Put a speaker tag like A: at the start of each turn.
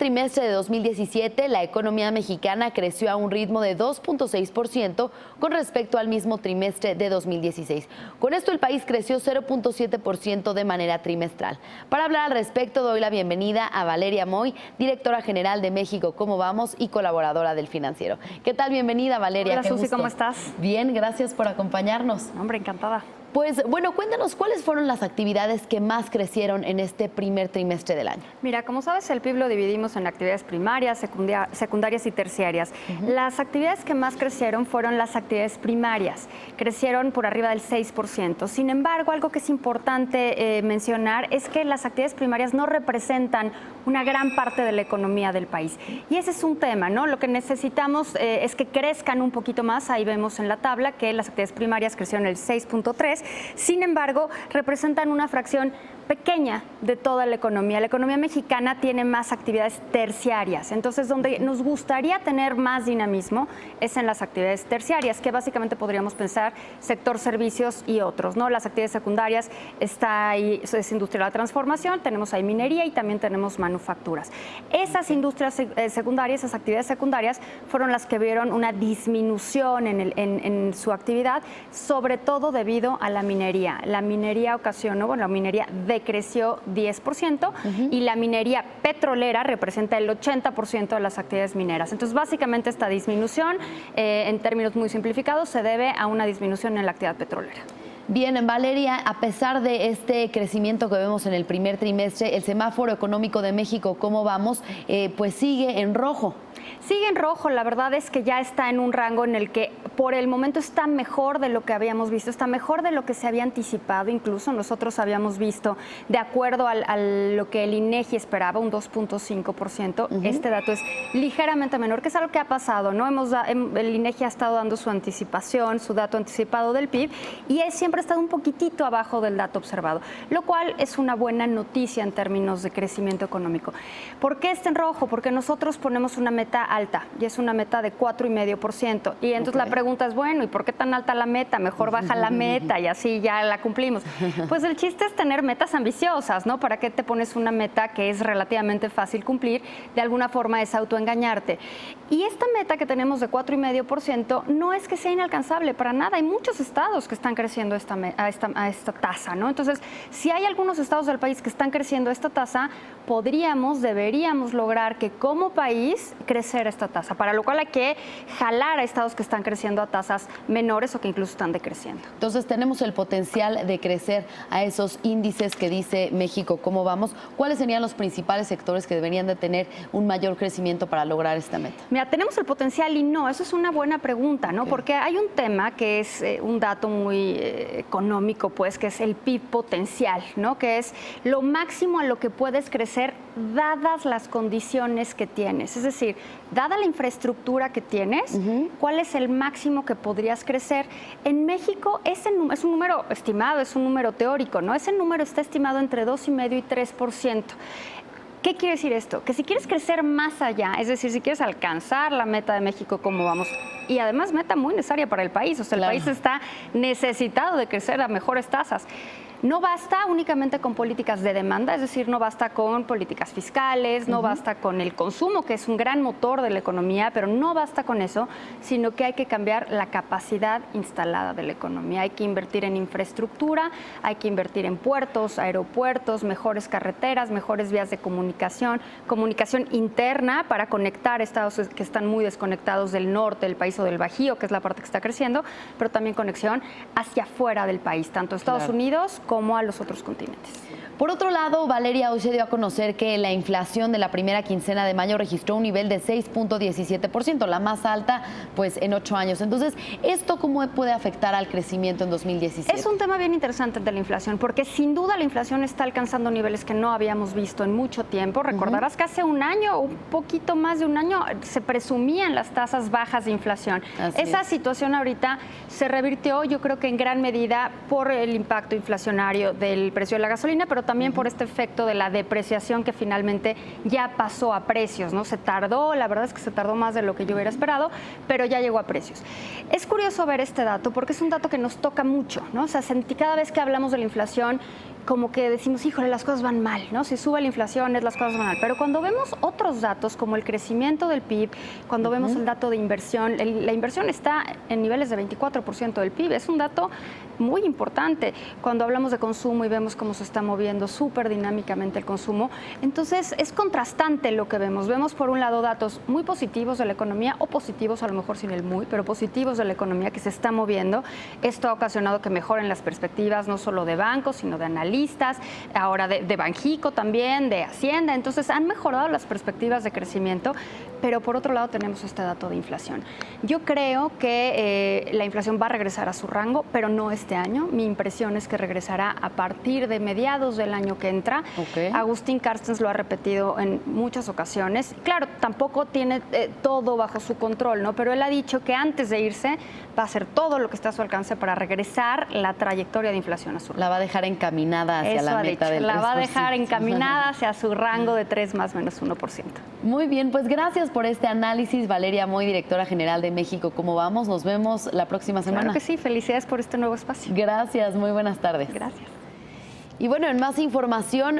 A: trimestre de 2017, la economía mexicana creció a un ritmo de 2.6% con respecto al mismo trimestre de 2016. Con esto, el país creció 0.7% de manera trimestral. Para hablar al respecto, doy la bienvenida a Valeria Moy, directora general de México ¿Cómo vamos? Y colaboradora del Financiero. ¿Qué tal? Bienvenida, Valeria.
B: Hola,
A: Qué
B: Susi,
A: gusto.
B: ¿cómo estás?
A: Bien, gracias por acompañarnos.
B: Hombre, encantada.
A: Pues bueno, cuéntanos, ¿cuáles fueron las actividades que más crecieron en este primer trimestre del año?
B: Mira, como sabes, el PIB lo dividimos en actividades primarias, secundarias y terciarias. Las actividades que más crecieron fueron las actividades primarias. Crecieron por arriba del 6%. Sin embargo, algo que es importante mencionar es que las actividades primarias no representan una gran parte de la economía del país. Y ese es un tema, ¿no? Lo que necesitamos es que crezcan un poquito más. Ahí vemos en la tabla que las actividades primarias crecieron el 6.3%. Sin embargo, representan una fracción pequeña de toda la economía. La economía mexicana tiene más actividades terciarias. Entonces, donde nos gustaría tener más dinamismo es en las actividades terciarias, que básicamente podríamos pensar sector servicios y otros, ¿no? Las actividades secundarias está ahí, es industria de la transformación, tenemos ahí minería y también tenemos manufacturas. Esas industrias secundarias, esas actividades secundarias fueron las que vieron una disminución en su actividad, sobre todo debido a la minería. La minería ocasionó, bueno, la minería decreció 10% y la minería petrolera representa el 80% de las actividades mineras. Entonces, básicamente esta disminución, en términos muy simplificados, se debe a una disminución en la actividad petrolera.
A: Bien, Valeria, a pesar de este crecimiento que vemos en el primer trimestre, el semáforo económico de México, ¿cómo vamos? Pues sigue en rojo.
B: Sigue en rojo, la verdad es que ya está en un rango en el que por el momento está mejor de lo que habíamos visto, está mejor de lo que se había anticipado, incluso nosotros habíamos visto, de acuerdo a lo que el INEGI esperaba, un 2.5%, este dato es ligeramente menor, que es algo que ha pasado, ¿no? El INEGI ha estado dando su anticipación, su dato anticipado del PIB, y siempre ha estado un poquitito abajo del dato observado, lo cual es una buena noticia en términos de crecimiento económico. ¿Por qué está en rojo? Porque nosotros ponemos una meta alta y es una meta de 4,5%. Y entonces la pregunta es, bueno, ¿y por qué tan alta la meta? Mejor baja la meta y así ya la cumplimos. Pues el chiste es tener metas ambiciosas, ¿no? ¿Para qué te pones una meta que es relativamente fácil cumplir? De alguna forma es autoengañarte. Y esta meta que tenemos de 4,5% no es que sea inalcanzable para nada. Hay muchos estados que están creciendo a esta tasa, ¿no? Entonces, si hay algunos estados del país que están creciendo a esta tasa, deberíamos lograr que como país crecer esta tasa, para lo cual hay que jalar a estados que están creciendo a tasas menores o que incluso están decreciendo.
A: Entonces tenemos el potencial de crecer a esos índices que dice México ¿Cómo vamos? ¿Cuáles serían los principales sectores que deberían de tener un mayor crecimiento para lograr esta meta?
B: Mira, tenemos el potencial y no, eso es una buena pregunta, ¿no? Porque hay un tema que es un dato muy económico, pues, que es el PIB potencial, ¿no? Que es lo máximo a lo que puedes crecer dadas las condiciones que tienes. Es decir, dada la infraestructura que tienes, ¿cuál es el máximo que podrías crecer? En México es un número estimado, es un número teórico, ¿no? Ese número está estimado entre 2,5% y 3%. ¿Qué quiere decir esto? Que si quieres crecer más allá, es decir, si quieres alcanzar la meta de México ¿Cómo vamos? Y además meta muy necesaria para el país, o sea, el país está necesitado de crecer a mejores tasas. No basta únicamente con políticas de demanda, es decir, no basta con políticas fiscales, no basta con el consumo, que es un gran motor de la economía, pero no basta con eso, sino que hay que cambiar la capacidad instalada de la economía. Hay que invertir en infraestructura, hay que invertir en puertos, aeropuertos, mejores carreteras, mejores vías de comunicación, comunicación interna para conectar estados que están muy desconectados del norte del país o del Bajío, que es la parte que está creciendo, pero también conexión hacia afuera del país, tanto Estados Unidos como a los otros continentes.
A: Por otro lado, Valeria, hoy se dio a conocer que la inflación de la primera quincena de mayo registró un nivel de 6.17%, la más alta pues en 8 años. Entonces, ¿esto cómo puede afectar al crecimiento en 2017?
B: Es un tema bien interesante de la inflación, porque sin duda la inflación está alcanzando niveles que no habíamos visto en mucho tiempo. Recordarás que hace un año, un poquito más de un año, se presumían las tasas bajas de inflación. Esa situación ahorita se revirtió, yo creo que en gran medida por el impacto inflacionario del precio de la gasolina, pero también por este efecto de la depreciación que finalmente ya pasó a precios, ¿no? Se tardó, la verdad es que se tardó más de lo que yo hubiera esperado, pero ya llegó a precios. Es curioso ver este dato porque es un dato que nos toca mucho, ¿no? O sea, cada vez que hablamos de la inflación, como que decimos, híjole, las cosas van mal, ¿no? Si sube la inflación, las cosas van mal. Pero cuando vemos otros datos, como el crecimiento del PIB, cuando vemos el dato de inversión, la inversión está en niveles de 24% del PIB. Es un dato muy importante. Cuando hablamos de consumo y vemos cómo se está moviendo súper dinámicamente el consumo, entonces es contrastante lo que vemos. Vemos, por un lado, datos muy positivos de la economía, o positivos, a lo mejor sin el muy, pero positivos de la economía que se está moviendo. Esto ha ocasionado que mejoren las perspectivas, no solo de bancos, sino de analistas, ahora de Banjico también, de Hacienda. Entonces han mejorado las perspectivas de crecimiento, pero por otro lado tenemos este dato de inflación. Yo creo que la inflación va a regresar a su rango, pero no este año. Mi impresión es que regresará a partir de mediados del año que entra.
A: Okay.
B: Agustín Carstens lo ha repetido en muchas ocasiones. Claro, tampoco tiene todo bajo su control, ¿no? Pero él ha dicho que antes de irse va a hacer todo lo que está a su alcance para regresar la trayectoria de inflación a su rango.
A: La va a dejar encaminada hacia la meta del 3%.
B: La va a dejar encaminada hacia su rango de 3 más menos 1%.
A: Muy bien, pues gracias por este análisis, Valeria Moy, directora general de México. ¿Cómo vamos? Nos vemos la próxima semana.
B: Claro que sí, felicidades por este nuevo espacio.
A: Gracias, muy buenas tardes.
B: Gracias.
A: Y bueno, en más información...